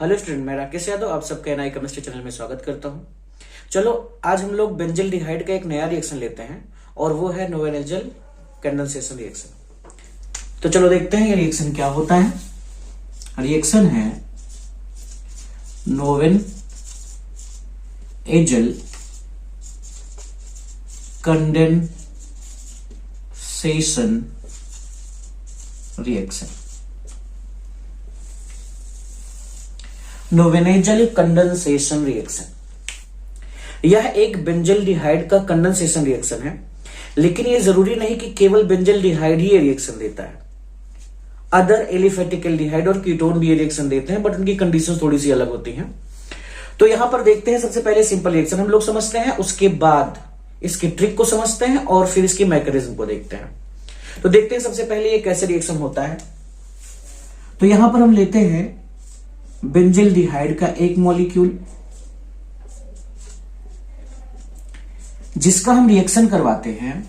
Hello student, मैं राकेश यादव आप सबका एनआई केमिस्ट्री चैनल में स्वागत करता हूं। चलो आज हम लोग बेंजल्डिहाइड का एक नया रिएक्शन लेते हैं और वो है नोवेनेजल कंडेंसेशन रिएक्शन। तो चलो देखते हैं ये रिएक्शन क्या होता है। रिएक्शन है नोवेनेजल कंडेंसेशन रिएक्शन। नोवेनेजल कंडेंसेशन रिएक्शन यह एक बेंजल्डिहाइड का कंडेंसेशन रिएक्शन है, लेकिन यह जरूरी नहीं कि केवल बेंजल्डिहाइड ही ये रिएक्शन देता है। अदर एलिफेटिक एल्डिहाइड और कीटोन भी ये रिएक्शन देते हैं, बट उनकी कंडीशन थोड़ी सी अलग होती हैं। तो यहां पर देखते हैं, सबसे पहले सिंपल रिएक्शन हम लोग समझते हैं, उसके बाद इसकी ट्रिक को समझते हैं और फिर इसकी मैकेनिज्म को देखते हैं। तो देखते हैं सबसे पहले ये कैसे रिएक्शन होता है। तो यहां पर हम लेते हैं बेंजल्डिहाइड का एक मॉलिक्यूल, जिसका हम रिएक्शन करवाते हैं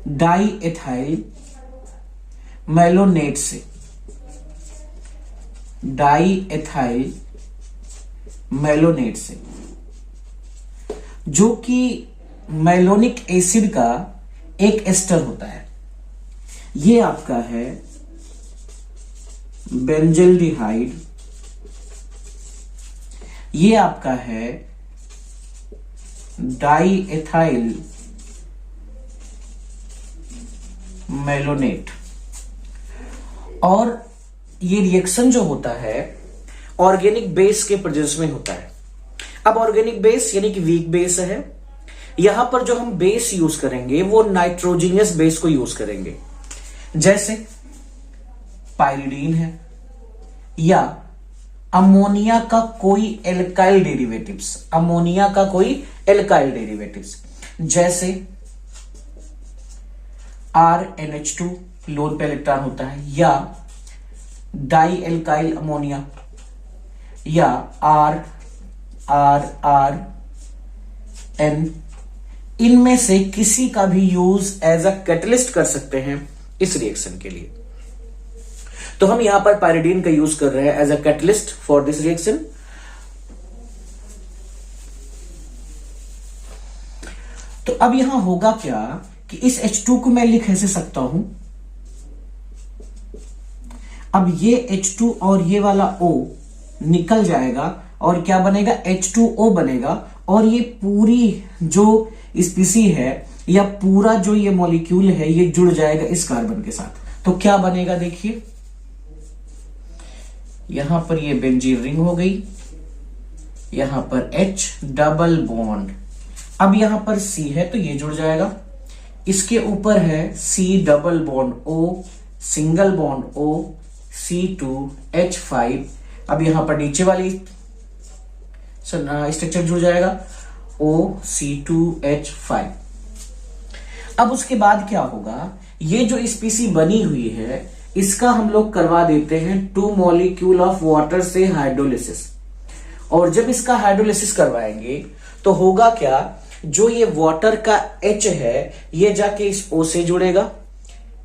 डाई एथाइल मैलोनेट से। डाई एथाइल मैलोनेट से, जो कि मैलोनिक एसिड का एक एस्टर होता है। ये आपका है बेंजल्डिहाइड, ये आपका है डाई एथाइल मैलोनेट। और ये रिएक्शन जो होता है ऑर्गेनिक बेस के प्रेजेंस में होता है। अब ऑर्गेनिक बेस यानी कि वीक बेस है। यहां पर जो हम बेस यूज करेंगे वो नाइट्रोजीनियस बेस को यूज करेंगे, जैसे पाइरिडीन है या अमोनिया का कोई एल्काइल डेरिवेटिव्स। अमोनिया का कोई एल्काइल डेरिवेटिव्स जैसे RNH2 लोन पे इलेक्ट्रॉन होता है, या डाई एल्काइल अमोनिया, या RRRN। इनमें से किसी का भी यूज एज अ कैटलिस्ट कर सकते हैं इस रिएक्शन के लिए। तो हम यहां पर पाइरिडीन का यूज कर रहे हैं as a catalyst for this reaction. तो अब यहां होगा क्या कि इस H2 को मैं लिख ऐसे सकता हूं। अब ये H2 और ये वाला O निकल जाएगा और क्या बनेगा, H2O बनेगा। और ये पूरी जो स्पीसी है या पूरा जो ये मॉलिक्यूल है ये जुड़ जाएगा इस कार्बन के साथ। तो क्या बनेगा, देखिए यहां पर ये बेंजीन रिंग हो गई, यहां पर H डबल बॉन्ड। अब यहां पर C है तो ये जुड़ जाएगा, इसके ऊपर है C double bond O, single bond O, C2H5। अब यहां पर नीचे वाली स्ट्रक्चर जुड़ जाएगा OC2H5। अब उसके बाद क्या होगा, ये जो स्पीसी बनी हुई है इसका हम लोग करवा देते हैं 2 मॉलिक्यूल ऑफ वाटर से हाइड्रोलिसिस। और जब इसका हाइड्रोलिसिस करवाएंगे तो होगा क्या, जो ये वाटर का H है ये जाके इस O से जुड़ेगा,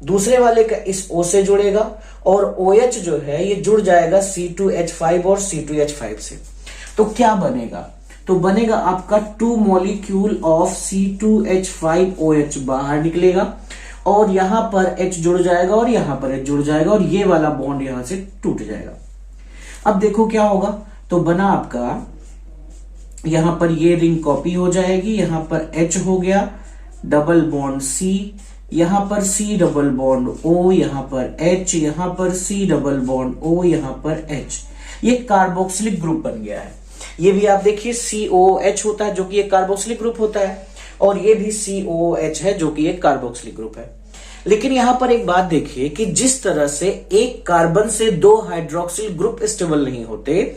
दूसरे वाले का इस O से जुड़ेगा, और OH जो है ये जुड़ जाएगा C2H5 और C2H5 से। तो क्या बनेगा, तो बनेगा आपका 2 मॉलिक्यूल ऑफ C2H5OH बाहर निकलेगा, और यहां पर H जुड़ जाएगा और यहां पर H जुड़ जाएगा, और ये वाला बॉन्ड यहां से टूट जाएगा। अब देखो क्या होगा, तो बना आपका यहां पर ये रिंग कॉपी हो जाएगी, यहां पर H हो गया डबल बॉन्ड C, यहां पर C डबल बॉन्ड O, यहां पर H, यहां पर C डबल बॉन्ड O, यहां पर H। ये कार्बोक्सिलिक ग्रुप बन गया है। ये भी आप देखिए COH होता है जो कि एक कार्बोक्सिलिक ग्रुप होता है, और ये भी COH है जो कि एक कार्बोक्सिलिक ग्रुप है। लेकिन यहां पर एक बात देखिए कि जिस तरह से एक कार्बन से 2 हाइड्रोक्सिल ग्रुप स्टेबल नहीं होते,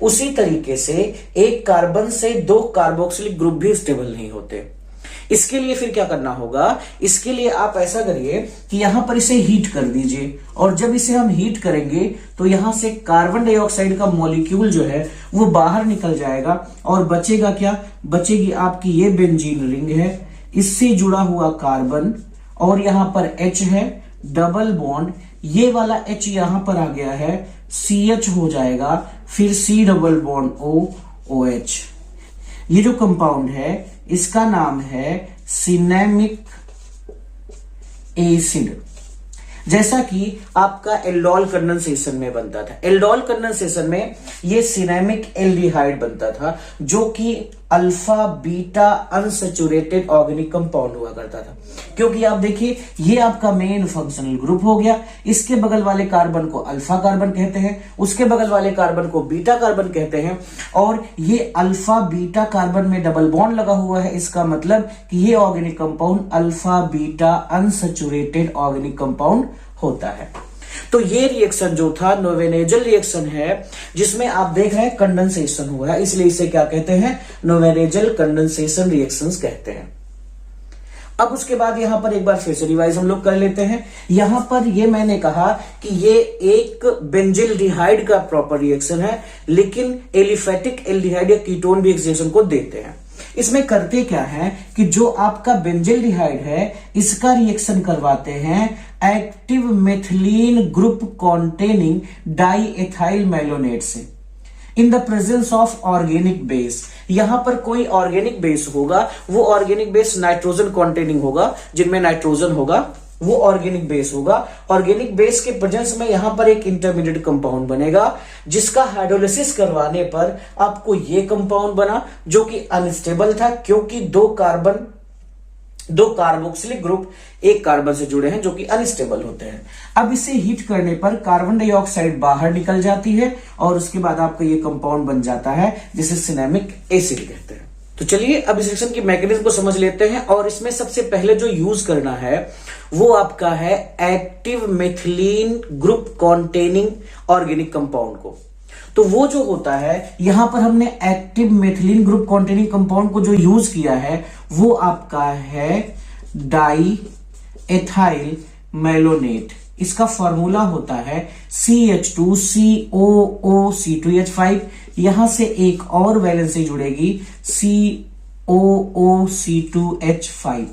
उसी तरीके से एक कार्बन से 2 कार्बोक्सिलिक ग्रुप भी स्टेबल नहीं होते। इसके लिए फिर क्या करना होगा, इसके लिए आप ऐसा करिए कि यहां पर इसे हीट कर दीजिए, और जब इसे हम हीट करेंगे तो यहां से कार्बन डाइऑक्साइड का मॉलिक्यूल जो है वो बाहर निकल जाएगा, और बचेगा क्या, बचेगी आपकी ये बेंजीन रिंग है, इससे जुड़ा हुआ कार्बन, और यहां पर H है डबल बॉन्ड, ये वाला H यहां पर आ गया है, CH हो जाएगा, फिर C double bond O OH। ये जो कंपाउंड है इसका नाम है सिनेमिक एसिड। जैसा कि आपका एल्डोल कंडेंसेशन में बनता था, एल्डोल कंडेंसेशन में ये सिनेमिक एल्डिहाइड बनता था, जो कि alpha beta unsaturated organic compound हुआ करता था। क्योंकि आप देखिए ये आपका मेन फंक्शनल ग्रुप हो गया, इसके बगल वाले कार्बन को अल्फा कार्बन कहते हैं, उसके बगल वाले कार्बन को बीटा कार्बन कहते हैं, और ये अल्फा बीटा कार्बन में डबल बॉन्ड लगा हुआ है, इसका मतलब कि ये organic compound alpha beta unsaturated organic compound होता है। तो ये रिएक्शन जो था नोवेनेजल रिएक्शन है, जिसमें आप देख रहे हैं कंडेंसेशन हुआ है, इसलिए इसे क्या कहते हैं, नोवेनेजल कंडेंसेशन रिएक्शंस कहते हैं। अब उसके बाद यहां पर एक बार फिर से रिवाइज हम लोग कर लेते हैं। यहां पर ये मैंने कहा कि ये एक बेंजिल्डिहाइड का प्रॉपर रिएक्शन है, लेकिन एलिफेटिक एल्डिहाइड या कीटोन भी इस रिएक्शन को देते हैं। इसमें करते क्या है कि जो आपका बेंजिल्डिहाइड है इसका रिएक्शन करवाते हैं active methylene group containing diethyl malonate से in the presence of organic base. यहां पर कोई ऑर्गेनिक बेस होगा, वो ऑर्गेनिक बेस नाइट्रोजन कॉन्टेनिंग होगा, जिनमें नाइट्रोजन होगा, वो ऑर्गेनिक बेस होगा। ऑर्गेनिक बेस के प्रेजेंस में यहां पर एक इंटरमीडिएट कंपाउंड बनेगा, जिसका हाइड्रोलिसिस करवाने पर आपको ये कंपाउंड बना, जो कि अनस्टेबल था, क्योंकि दो कार्बोक्सिलिक ग्रुप एक कार्बन से जुड़े हैं, जो कि अनस्टेबल होते हैं। अब इसे हीट करने पर कार्बन डाइऑक्साइड बाहर निकल जाती है, और उसके बाद आपका ये कंपाउंड बन जाता है, जिसे सिनेमिक एसिड कहते हैं। तो चलिए अब इस रिएक्शन की मैकेनिज्म को समझ लेते हैं, और इसमें सबसे पहले जो यूज करना है वो आपका है active methylene group containing organic compound को। तो वो जो होता है, यहां पर हमने active methylene group containing compound को जो यूज किया है वो आपका है डाई एथाइल मैलोनेट। इसका फॉर्मूला होता है CH2COOC2H5। यहां से एक और वैलेंसी जुड़ेगी COOC2H5।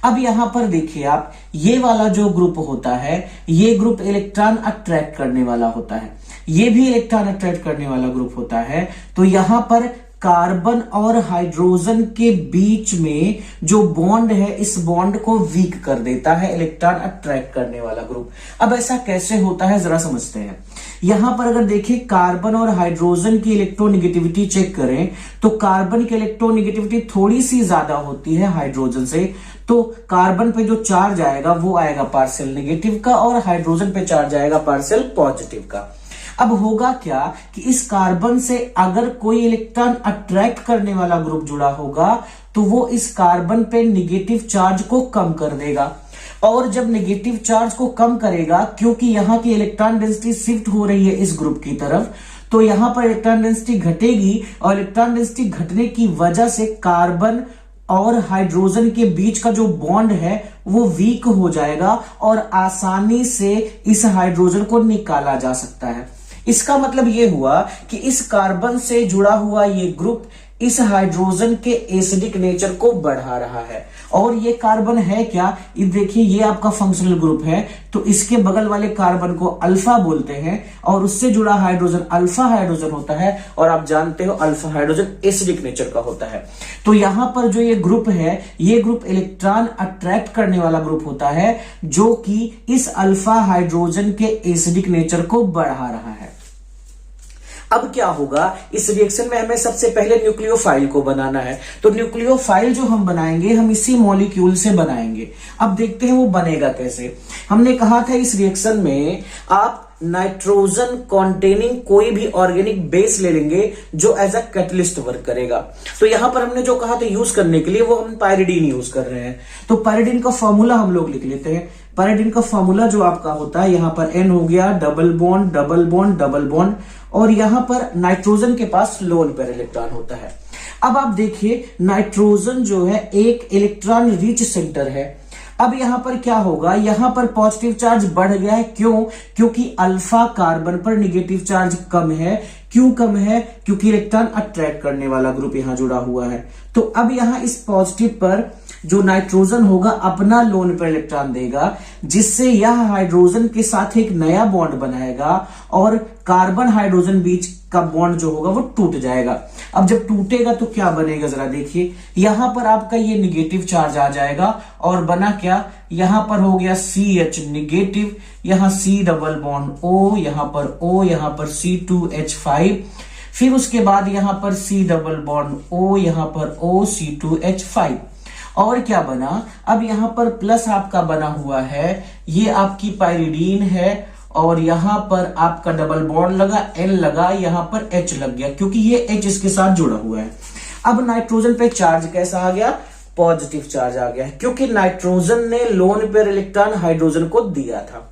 अब यहां पर देखिए आप, ये वाला जो ग्रुप होता है, ये ग्रुप इलेक्ट्रॉन अट्रैक्ट करने वाला होता है, ये भी इलेक्ट्रॉन अट्रैक्ट करने वाला ग्रुप होता है। तो यहां पर कार्बन और हाइड्रोजन के बीच में जो बॉन्ड है, इस बॉन्ड को वीक कर देता है इलेक्ट्रॉन अट्रैक्ट करने वाला ग्रुप। अब ऐसा कैसे होता है जरा समझते हैं। यहां पर अगर देखें कार्बन और हाइड्रोजन की इलेक्ट्रोनेगेटिविटी चेक करें, तो कार्बन की इलेक्ट्रोनेगेटिविटी थोड़ी सी ज्यादा होती है हाइड्रोजन से। तो कार्बन पे जो चार्ज आएगा वो आएगा पार्शियल नेगेटिव का, और हाइड्रोजन पे चार्ज आएगा पार्शियल पॉजिटिव का। अब होगा क्या कि इस कार्बन से अगर कोई इलेक्ट्रॉन अट्रैक्ट करने वाला ग्रुप जुड़ा होगा, तो वो इस कार्बन पे नेगेटिव चार्ज को कम कर देगा, और जब नेगेटिव चार्ज को कम करेगा, क्योंकि यहां की इलेक्ट्रॉन डेंसिटी शिफ्ट हो रही है इस ग्रुप की तरफ, तो यहां पर इलेक्ट्रॉन डेंसिटी घटेगी, और इलेक्ट्रॉन डेंसिटी घटने की वजह से कार्बन और हाइड्रोजन के बीच का जो बॉन्ड है वो वीक हो जाएगा, और आसानी से इस हाइड्रोजन को निकाला जा सकता है। इसका मतलब ये हुआ कि इस कार्बन से जुड़ा हुआ ये ग्रुप इस हाइड्रोजन के एसिडिक नेचर को बढ़ा रहा है। और ये कार्बन है क्या, ये देखिए ये आपका फंक्शनल ग्रुप है, तो इसके बगल वाले कार्बन को अल्फा बोलते हैं, और उससे जुड़ा हाइड्रोजन अल्फा हाइड्रोजन होता है, और आप जानते हो अल्फा हाइड्रोजन एसिडिक नेचर का होता है। तो यहां पर जो ये ग्रुप है, ये ग्रुप इलेक्ट्रॉन अट्रैक्ट करने वाला ग्रुप होता है, जो कि इस अल्फा हाइड्रोजन के एसिडिक नेचर को बढ़ा रहा है। अब क्या होगा, इस रिएक्शन में हमें सबसे पहले न्यूक्लियोफाइल को बनाना है। तो न्यूक्लियोफाइल जो हम बनाएंगे, हम इसी मॉलिक्यूल से बनाएंगे। अब देखते हैं वो बनेगा कैसे। हमने कहा था इस रिएक्शन में आप नाइट्रोजन कॉन्टेनिंग कोई भी ऑर्गेनिक बेस ले लेंगे, जो एज अ कैटलिस्ट वर्क करेगा। तो यहां पर हमने जो कहा था यूज करने के लिए, वो हम पायरिडीन यूज कर रहे हैं। तो पायरिडीन का फॉर्मूला हम लोग लिख लेते हैं। पायरिडीन का फॉर्मूला जो आपका होता है, यहां पर N हो गया, double bond double bond double bond, और यहां पर नाइट्रोजन के पास लोन पेयर इलेक्ट्रॉन होता है। अब आप देखिए नाइट्रोजन जो है एक इलेक्ट्रॉन रिच सेंटर है। अब यहां पर क्या होगा, यहां पर पॉजिटिव चार्ज बढ़ गया है। क्यों? क्योंकि अल्फा कार्बन पर नेगेटिव चार्ज कम है। क्यों कम है? क्योंकि इलेक्ट्रॉन अट्रैक्ट करने वाला ग्रुप यहां जुड़ा हुआ है। तो अब यहां इस पॉजिटिव पर जो नाइट्रोजन होगा अपना लोन पेयर इलेक्ट्रॉन देगा, जिससे यह हाइड्रोजन के साथ एक नया बॉन्ड बनाएगा और कार्बन हाइड्रोजन बीच का बॉन्ड जो होगा वो टूट जाएगा। अब जब टूटेगा तो क्या बनेगा जरा देखिए, यहां पर आपका ये निगेटिव चार्ज आ जाएगा और बना क्या, यहां पर हो गया CH निगेटिव, यहां C डबल बॉन्ड O, यहां पर O, यहां पर C2H5, फिर उसके बाद यहां पर C डबल बॉन्ड O, यहां पर O C2H5 और क्या बना, अब यहां पर प्लस आपका बना हुआ है, ये आपकी पाइरिडीन है और यहां पर आपका डबल बॉन्ड लगा, N लगा, यहां पर H लग गया क्योंकि ये H इसके साथ जुड़ा हुआ है। अब नाइट्रोजन पे चार्ज कैसा आ गया, पॉजिटिव चार्ज आ गया है क्योंकि नाइट्रोजन ने लोन पेयर इलेक्ट्रॉन हाइड्रोजन को दिया था।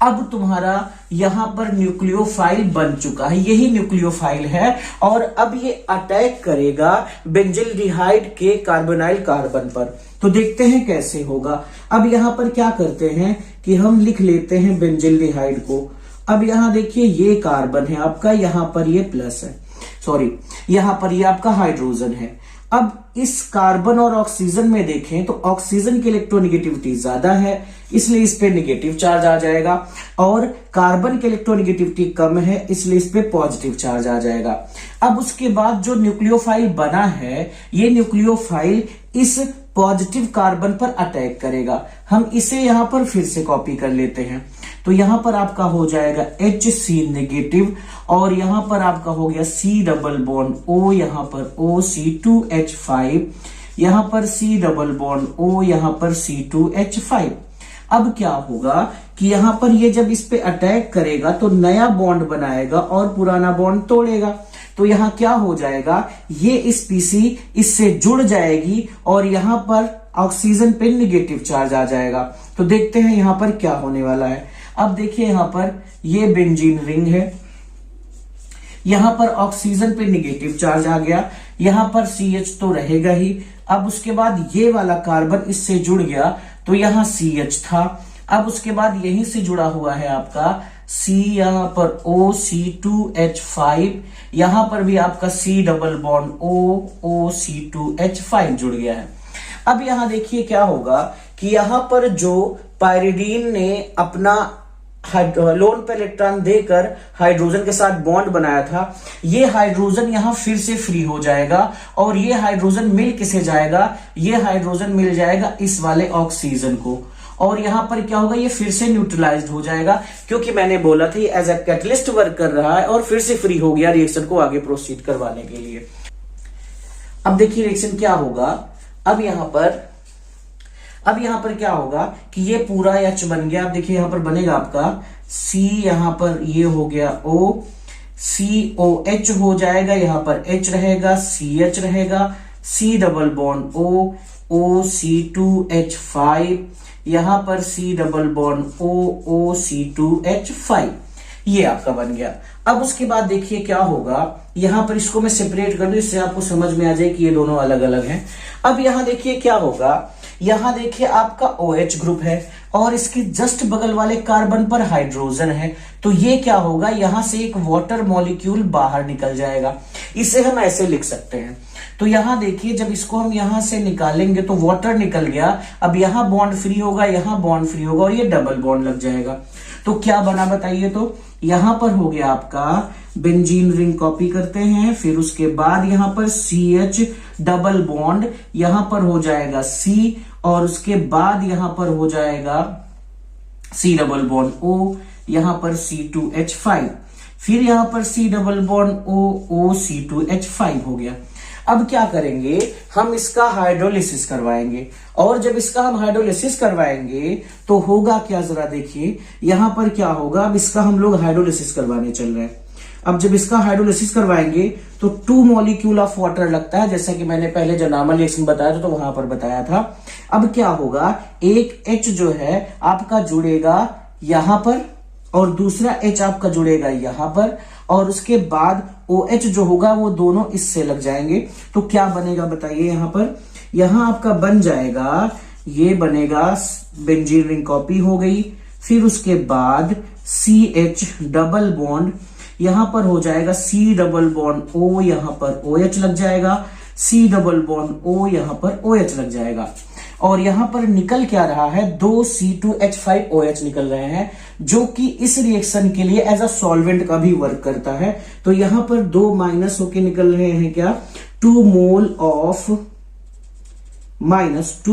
अब तुम्हारा यहां पर न्यूक्लियोफाइल बन चुका है, यही न्यूक्लियोफाइल है और अब ये अटैक करेगा बेंजिल्डिहाइड के कार्बोनाइल कार्बन पर। तो देखते हैं कैसे होगा। अब यहां पर क्या करते हैं कि हम लिख लेते हैं बेंजिल्डिहाइड को। अब यहां देखिए ये कार्बन है आपका, यहां पर ये प्लस है, सॉरी यहां पर ये आपका हाइड्रोजन है। अब इस कार्बन और ऑक्सीजन में देखें तो ऑक्सीजन की इलेक्ट्रोनेगेटिविटी ज्यादा है, इसलिए इस पे निगेटिव चार्ज आ जाएगा और कार्बन की इलेक्ट्रोनेगेटिविटी कम है, इसलिए इस पे पॉजिटिव चार्ज आ जाएगा। अब उसके बाद जो न्यूक्लियोफाइल बना है, ये न्यूक्लियोफाइल इस पॉजिटिव कार्बन पर अटैक करेगा। हम इसे यहां पर फिर से कॉपी कर लेते हैं, तो यहां पर आपका हो जाएगा HC नेगेटिव और यहां पर आपका हो गया C डबल बॉन्ड O, यहां पर O C2H5, यहां पर C डबल बॉन्ड O, यहां पर C2H5। अब क्या होगा कि यहां पर ये जब इस पे अटैक करेगा तो नया बॉन्ड बनाएगा और पुराना बॉन्ड तोड़ेगा। तो यहां क्या हो जाएगा, ये स्पीसी इससे जुड़ जाएगी और यहां पर ऑक्सीजन पे निगेटिव चार्ज आ जाएगा। तो देखते हैं यहां पर क्या होने वाला है। अब देखिए यहां पर ये बेंजीन रिंग है, यहां पर ऑक्सीजन पे निगेटिव चार्ज आ गया, यहां पर CH तो रहेगा ही। अब उसके बाद ये वाला कार्बन इससे जुड़ गया तो यहां CH था। अब उसके बाद यहीं से जुड़ा हुआ है आपका C, यहां पर O C2H5, यहां पर भी आपका C double bond O C2H5 जुड़ गया है। अब यहां देखिए क्या होगा कि यहां पर जो पाइरिडीन ने अपना लोन पेयर इलेक्ट्रॉन देकर हाइड्रोजन के साथ बॉन्ड बनाया था, ये हाइड्रोजन यहां फिर से फ्री हो जाएगा और ये हाइड्रोजन मिल किसे जाएगा, ये हाइड्रोजन मिल जाएगा इस वाले ऑक्सीजन को और यहां पर क्या होगा, ये फिर से न्यूट्रलाइज्ड हो जाएगा क्योंकि मैंने बोला था ये एज अ कैटलिस्ट वर्क कर रहा है और फिर से फ्री हो गया रिएक्शन को आगे प्रोसीड करवाने के लिए। अब देखिए रिएक्शन क्या होगा, अब यहां पर क्या होगा कि ये पूरा H बन गया। अब देखिए यहां पर बनेगा आपका C, यहां पर ये हो गया O, COH हो जाएगा, यहां पर H रहेगा, CH रहेगा, C double bond O C2H5, यहां पर C double bond O C2H5, ये आपका बन गया। अब उसके बाद देखिए क्या होगा, यहां पर इसको मैं सेपरेट कर दूं इससे आपको समझ में आ जाए कि ये दोनों अलग अलग हैं। अब यहां देखिए क्या होगा, यहां देखिए आपका OH ग्रुप है और इसके जस्ट बगल वाले कार्बन पर हाइड्रोजन है, तो ये क्या होगा, यहां से एक वाटर मॉलिक्यूल बाहर निकल जाएगा। इसे हम ऐसे लिख सकते हैं। तो यहां देखिए जब इसको हम यहां से निकालेंगे तो वाटर निकल गया, अब यहां बॉन्ड फ्री होगा, यहां बॉन्ड फ्री होगा और ये डबल बॉन्ड लग जाएगा। तो क्या बना बताइए, तो यहां पर हो गया आपका बेंजीन रिंग, कॉपी करते हैं, फिर उसके बाद यहां पर CH डबल बॉन्ड, यहां पर हो जाएगा C और उसके बाद यहां पर हो जाएगा C डबल बॉन्ड O, यहां पर C2H5, फिर यहां पर C double bond O C2H5 हो गया। अब क्या करेंगे, हम इसका हाइड्रोलिसिस करवाएंगे और जब इसका हम हाइड्रोलिसिस करवाएंगे तो होगा क्या जरा देखिए, यहां पर क्या होगा, अब इसका हम लोग हाइड्रोलिसिस करवाने चल रहे हैं। अब जब इसका हाइड्रोलिसिस करवाएंगे तो 2 मॉलिक्यूल ऑफ वाटर लगता है, जैसा कि मैंने पहले जब नॉर्मल रिएक्शन बताया था तो वहां पर बताया था। अब क्या होगा, एक H जो है आपका जुड़ेगा यहां पर और दूसरा H आपका जुड़ेगा यहां पर और उसके बाद OH जो होगा वो दोनों इससे लग जाएंगे। तो क्या बनेगा बताइए, यहां आपका बन जाएगा, ये बनेगा बेंजीन रिंग, कॉपी हो गई, फिर उसके बाद CH डबल बॉन्ड, यहां पर हो जाएगा C डबल बॉन्ड O, यहां पर OH लग जाएगा, C डबल बॉन्ड O, यहां पर OH लग जाएगा। और यहां पर निकल क्या रहा है, 2 C2H5OH निकल रहे हैं, जो कि इस रिएक्शन के लिए एज अ सॉल्वेंट का भी वर्क करता है। तो यहां पर 2 माइनस होके निकल रहे हैं क्या, 2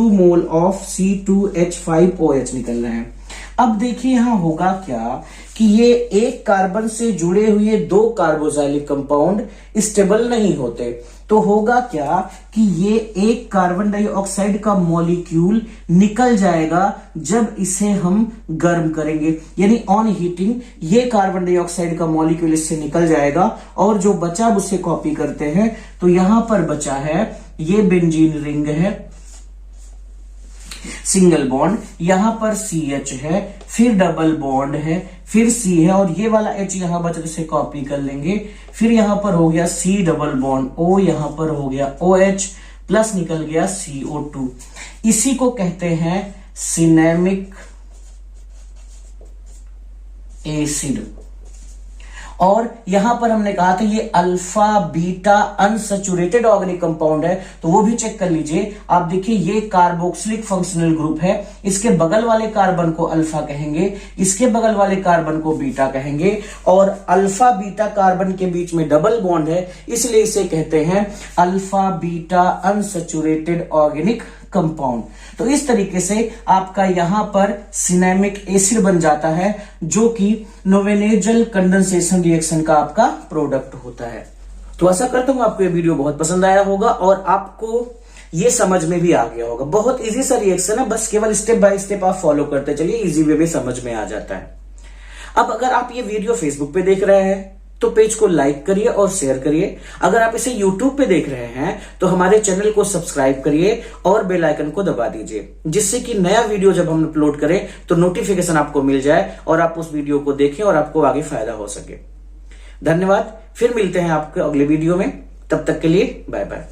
मोल ऑफ C2H5OH निकल रहे हैं। अब देखिए यहां होगा क्या कि ये एक कार्बन से जुड़े हुए 2 कार्बोक्सिलिक कंपाउंड स्टेबल नहीं होते। तो होगा क्या कि ये एक कार्बन डाइऑक्साइड का मॉलिक्यूल निकल जाएगा जब इसे हम गर्म करेंगे, यानी ऑन हीटिंग ये कार्बन डाइऑक्साइड का मॉलिक्यूल इससे निकल जाएगा, और जो बचा उसे कॉपी करते हैं। तो यहां पर बचा है ये बेंजीन रिंग है, सिंगल बॉन्ड, यहां पर CH है, फिर डबल बॉन्ड है, फिर C है, और ये वाला H यहां बचा जिसे कॉपी कर लेंगे। फिर यहां पर हो गया C डबल बॉन्ड O, यहां पर हो गया OH, प्लस निकल गया CO2। इसी को कहते हैं सिनेमिक एसिड। और यहां पर हमने कहा था ये alpha beta unsaturated organic compound है, तो वो भी चेक कर लीजिए। आप देखिए ये कार्बोक्सिलिक फंक्शनल ग्रुप है, इसके बगल वाले कार्बन को अल्फा कहेंगे, इसके बगल वाले कार्बन को बीटा कहेंगे, और अल्फा बीटा कार्बन के बीच में डबल बॉन्ड है, इसलिए इसे कहते हैं alpha beta unsaturated organic compound. तो इस तरीके से आपका यहां पर सिनेमिक एसिड बन जाता है, जो कि नोवेनेजल कंडेंसेशन रिएक्शन का आपका प्रोडक्ट होता है। तो आशा करता हूं आपको ये वीडियो बहुत पसंद आया होगा और आपको ये समझ में भी आ गया होगा। बहुत इजी सा रिएक्शन है, बस केवल स्टेप बाय स्टेप आप फॉलो करते चलिए, इजी वे में समझ में आ जाता है। अब अगर आप ये वीडियो फेसबुक पे देख रहे हैं तो पेज को लाइक करिए और शेयर करिए। अगर आप इसे यूट्यूब पे देख रहे हैं तो हमारे चैनल को सब्सक्राइब करिए और बेल आइकन को दबा दीजिए, जिससे कि नया वीडियो जब हम अपलोड करें तो नोटिफिकेशन आपको मिल जाए और आप उस वीडियो को देखें और आपको आगे फायदा हो सके। धन्यवाद, फिर मिलते हैं आपके अगले वीडियो में, तब तक के लिए बाय बाय।